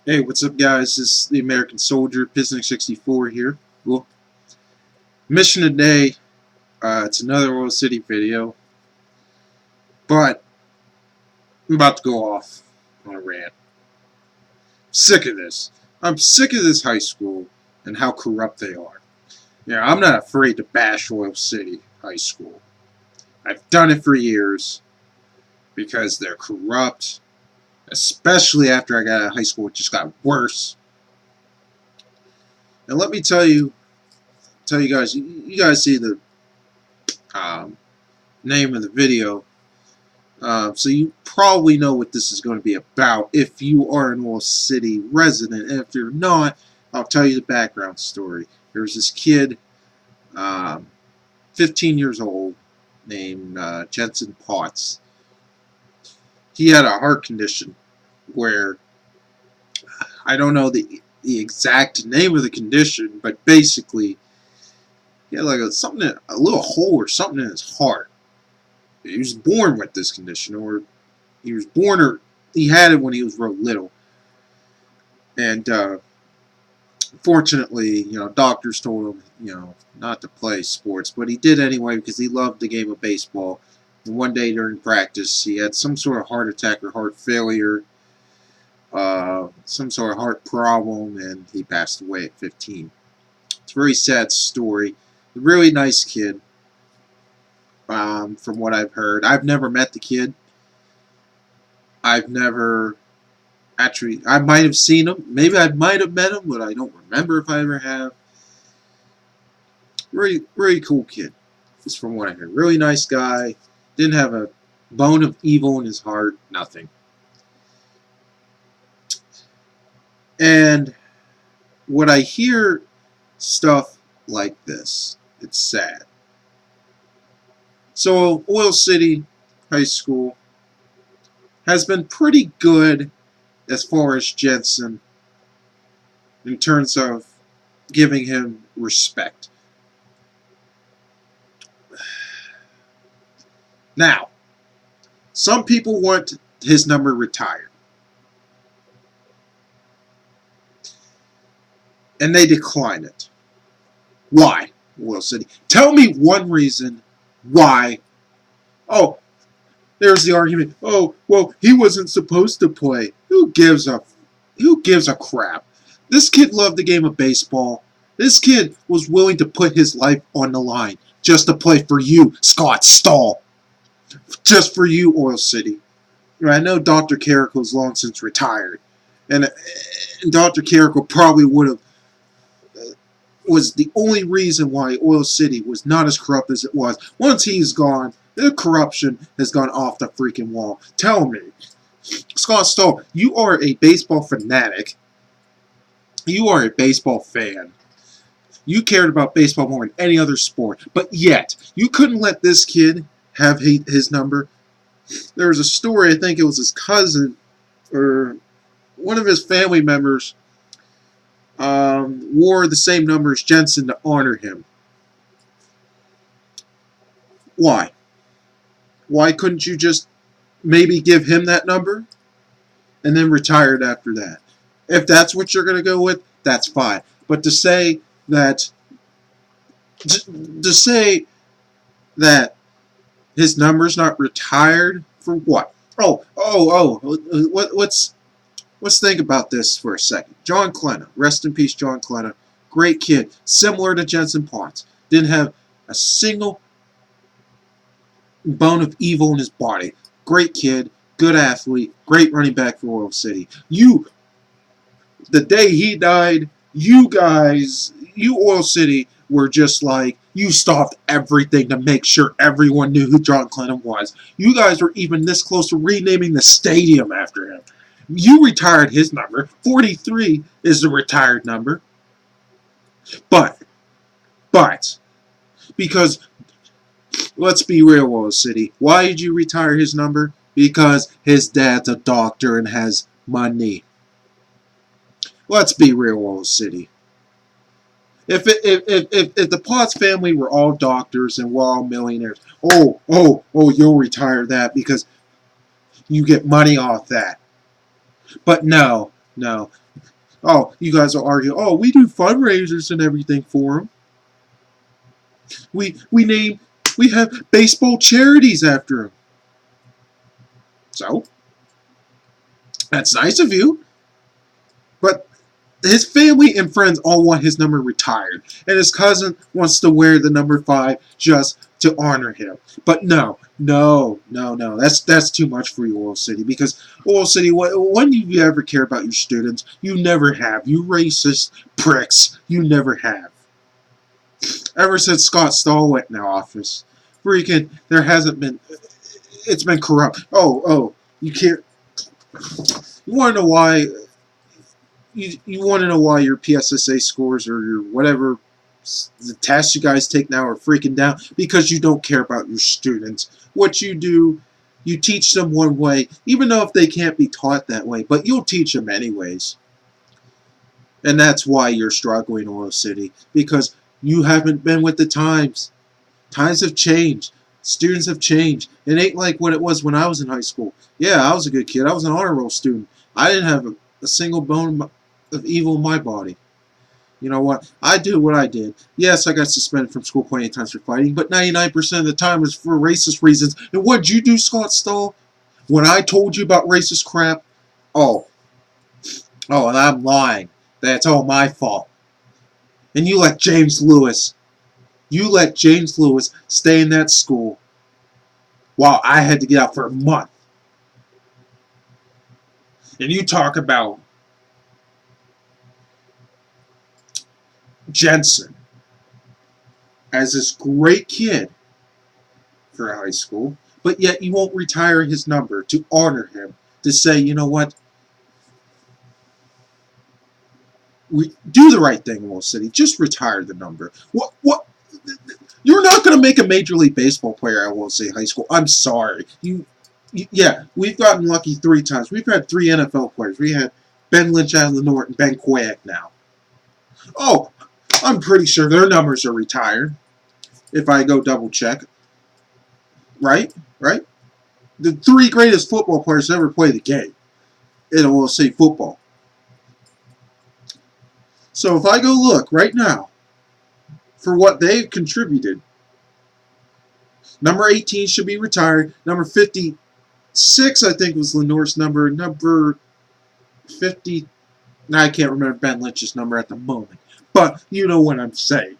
Hey, what's up, guys? This is the American Soldier, Pisnik 64 here. Well, mission today, it's another Oil City video, but I'm about to go off on a rant. Sick of this. I'm sick of this high school and how corrupt they are. Yeah, I'm not afraid to bash Oil City High School. I've done it for years because they're corrupt, especially after I got out of high school. It just got worse. And let me tell you guys, you guys see the um, name of the video, so you probably know what this is going to be about if you are an Oil City resident. If you're not, I'll tell you the background story. There's this kid, 15 years old, named Jensin Potts. He had a heart condition where, I don't know the exact name of the condition, but basically he had like a little hole or something in his heart. He was born with this condition, or he had it when he was real little. And fortunately, doctors told him, not to play sports, but he did anyway because he loved the game of baseball. And one day during practice, he had some sort of heart attack or heart failure, some sort of heart problem, and he passed away at 15. It's a very sad story. A really nice kid. From what I've heard, I've never met the kid. I've never actually, I might have seen him. Maybe I might have met him, but I don't remember if I ever have. Really cool kid, just from what I heard. Really nice guy. Didn't have a bone of evil in his heart. Nothing. And when I hear stuff like this, it's sad. So Oil City High School has been pretty good as far as Jensin in terms of giving him respect. Now, some people want his number retired. And they decline it. Why, Oil City? Tell me one reason why. Oh, there's the argument. Oh, well, he wasn't supposed to play. Who gives a crap? This kid loved the game of baseball. This kid was willing to put his life on the line just to play for you, Scott Stahl. Just for you, Oil City. I know Dr. Carrickle's long since retired. And Dr. Carrickle probably would have was the only reason why Oil City was not as corrupt as it was. Once he's gone, the corruption has gone off the freaking wall. Tell me, Scott Stahl, you are a baseball fanatic. You are a baseball fan. You cared about baseball more than any other sport, but yet you couldn't let this kid have his number. There was a story, I think it was his cousin or one of his family members wore the same number as Jensin to honor him. Why? Why couldn't you just maybe give him that number and then retire it after that? If that's what you're going to go with, that's fine. But to say that his number's not retired for what? Let's think about this for a second. John Clenna, rest in peace, John Clenna. Great kid, similar to Jensin Potts. Didn't have a single bone of evil in his body. Great kid, good athlete, great running back for Oil City. The day he died, you Oil City, were just like, you stopped everything to make sure everyone knew who John Clenna was. You guys were even this close to renaming the stadium after him. You retired his number. 43 is the retired number. But, because, let's be real, Oil City. Why did you retire his number? Because his dad's a doctor and has money. Let's be real, Oil City. If the Potts family were all doctors and we're all millionaires, you'll retire that because you get money off that. But no. Oh, you guys will argue, oh, we do fundraisers and everything for them. We have baseball charities after him. So, that's nice of you. But his family and friends all want his number retired, and his cousin wants to wear the number 5 just to honor him. But no, that's too much for you, Oil City, because Oil City, when do you ever care about your students? You never have. You racist pricks, you never have. Ever since Scott Stahl went in office, freaking, there hasn't been, it's been corrupt. Oh, you can't, you want to know why you want to know why your PSSA scores or your whatever the tests you guys take now are freaking down? Because you don't care about your students. What you do, you teach them one way, even though if they can't be taught that way, but you'll teach them anyways. And that's why you're struggling, Oil City, because you haven't been with the times. Times have changed. Students have changed. It ain't like what it was when I was in high school. Yeah, I was a good kid. I was an honor roll student. I didn't have a single bone of evil in my body. You know what? I did what I did. Yes, I got suspended from school plenty of times for fighting, but 99% of the time was for racist reasons. And what'd you do, Scott Stahl? When I told you about racist crap? Oh, and I'm lying. That's all my fault. And you let James Lewis stay in that school while I had to get out for a month. And you talk about Jensin as this great kid for high school, but yet you won't retire his number to honor him, to say, you know what, we do the right thing, Wall City. Just retire the number. What? You're not going to make a Major League Baseball player at Wall City High School. I'm sorry. Yeah, we've gotten lucky 3 times. We've had 3 NFL players. We had Ben Lynch out of the North and Ben Quayak now. Oh, I'm pretty sure their numbers are retired. If I go double check. Right? The 3 greatest football players to ever play the game in Wall City football. So if I go look right now for what they've contributed, number 18 should be retired. Number 56, I think, was Lenore's number. Number 50, I can't remember Ben Lynch's number at the moment. But you know what I'm saying.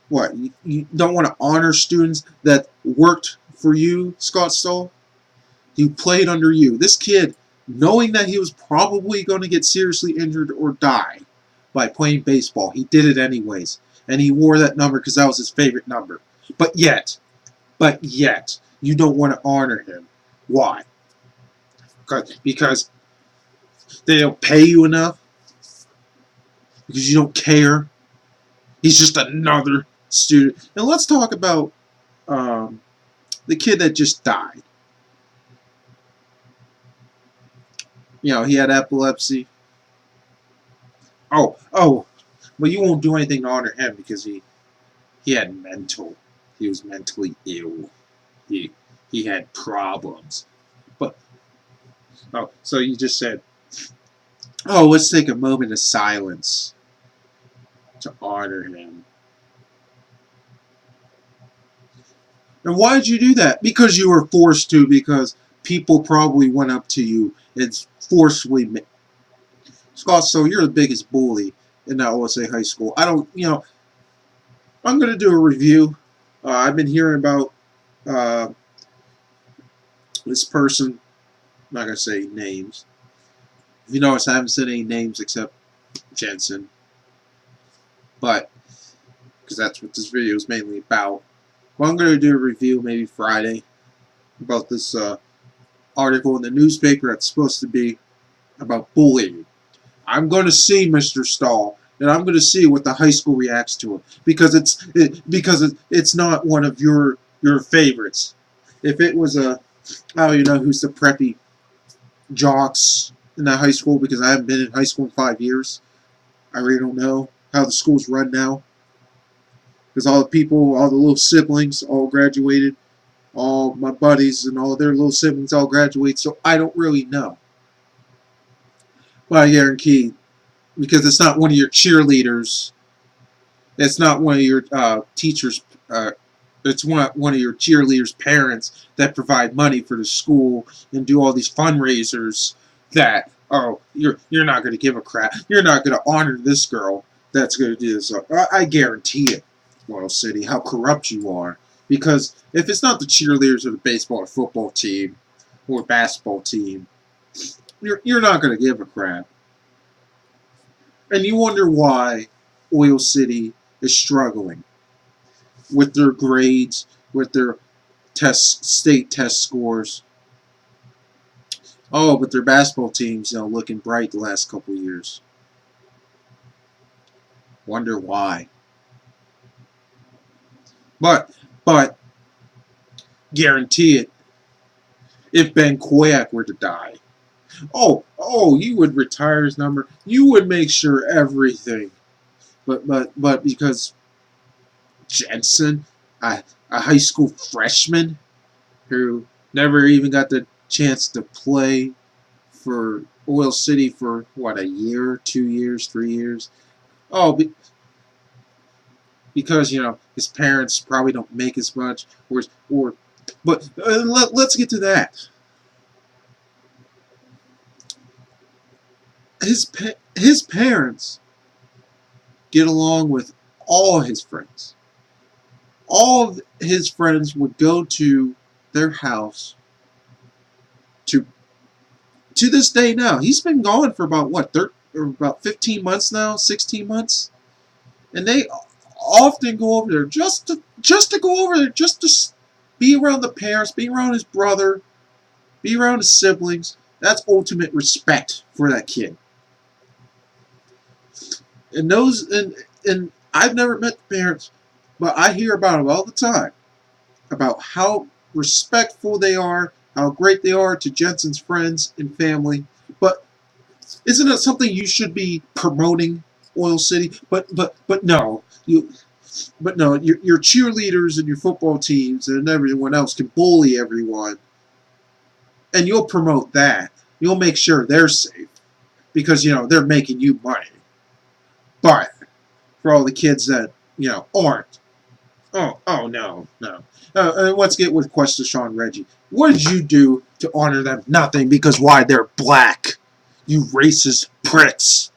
What, you don't want to honor students that worked for you, Scott Stahl? He played under you. This kid, knowing that he was probably going to get seriously injured or die by playing baseball, he did it anyways. And he wore that number because that was his favorite number. But yet, you don't want to honor him. Why? Because they don't pay you enough? Because you don't care? He's just another student. And let's talk about the kid that just died. You know, he had epilepsy. Oh, but you won't do anything to honor him because he was mentally ill. He had problems. But so you just said, let's take a moment of silence to honor him. And why did you do that? Because you were forced to, because people probably went up to you and forcefully. Scott, so you're the biggest bully in that OSA high school. I'm going to do a review. I've been hearing about this person. I'm not going to say names. If you notice, I haven't said any names except Jensin. But, because that's what this video is mainly about. Well, I'm going to do a review maybe Friday about this article in the newspaper that's supposed to be about bullying. I'm going to see Mr. Stahl, and I'm going to see what the high school reacts to it, because it's not one of your favorites. If it was I don't even know who's the preppy jocks in that high school, because I haven't been in high school in 5 years. I really don't know how the school's run now, because all the little siblings all graduated, all my buddies and all their little siblings all graduated, so I don't really know. Well, I guarantee, because it's not one of your cheerleaders. It's not one of your teachers. It's one of your cheerleaders' parents that provide money for the school and do all these fundraisers. That, oh, you're not going to give a crap. You're not going to honor this girl that's going to do this. I guarantee it, Royal City, how corrupt you are. Because if it's not the cheerleaders of the baseball or football team or basketball team, you're not going to give a crap. And you wonder why Oil City is struggling with their grades, with their state test scores. Oh, but their basketball team's looking bright the last couple of years. Wonder why. But guarantee it, if Ben Koyak were to die, you would retire his number. You would make sure everything. But because Jensin, a high school freshman who never even got the chance to play for Oil City for what, a year, 2 years, 3 years. Oh, because his parents probably don't make as much, or but let's get to that. His parents get along with all his friends. All of his friends would go to their house to this day now. He's been gone for about about 15 months now, 16 months. And they often go over there just to go over there, just to be around the parents, be around his brother, be around his siblings. That's ultimate respect for that kid. And I've never met the parents, but I hear about them all the time, about how respectful they are, how great they are to Jensin's friends and family. But isn't it something you should be promoting, Oil City? But no, your cheerleaders and your football teams and everyone else can bully everyone, and you'll promote that. You'll make sure they're safe because they're making you money. But for all the kids that aren't, no. Let's get with question, Sean Reggie. What did you do to honor them? Nothing, because why? They're black. You racist pricks.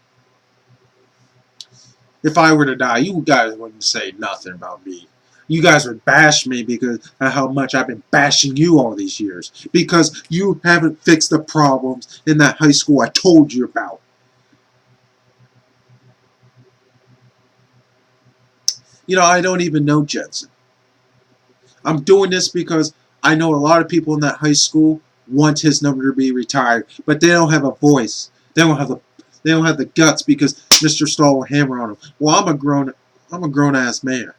If I were to die, you guys wouldn't say nothing about me. You guys would bash me because of how much I've been bashing you all these years. Because you haven't fixed the problems in that high school I told you about. I don't even know Jensin. I'm doing this because I know a lot of people in that high school want his number to be retired, but they don't have a voice. They don't have the guts because Mr. Stahl will hammer on them. Well, I'm a grown ass man.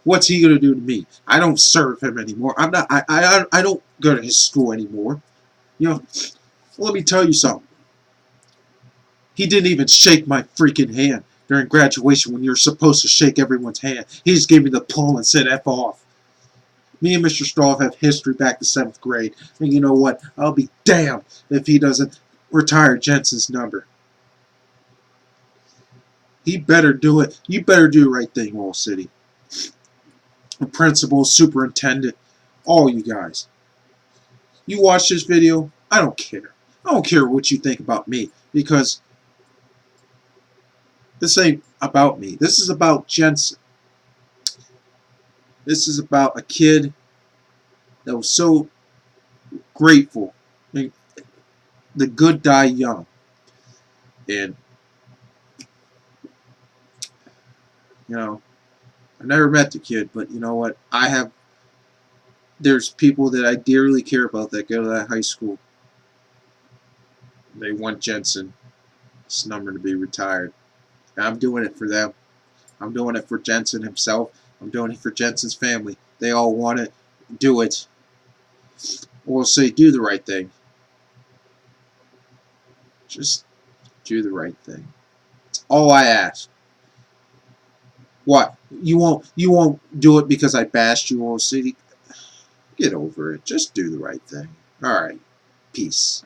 What's he gonna do to me? I don't serve him anymore. I don't go to his school anymore. Let me tell you something. He didn't even shake my freaking hand during graduation when you're supposed to shake everyone's hand. He just gave me the pull and said F off. Me and Mr. Stahl have history back to 7th grade. And you know what? I'll be damned if he doesn't retire Jensin's number. He better do it. You better do the right thing, Wall City. The principal, superintendent, all you guys. You watch this video, I don't care. I don't care what you think about me, because this ain't about me. This is about Jensin. This is about a kid that was so grateful. I mean, the good die young. And, I never met the kid, but you know what? There's people that I dearly care about that go to that high school. They want Jensin's number to be retired. And I'm doing it for them. I'm doing it for Jensin himself. I'm doing it for Jensin's family. They all want it. Do it. We'll say do the right thing. Just do the right thing. That's all I ask. What? You won't do it because I bashed you, Old City? Get over it. Just do the right thing. Alright. Peace.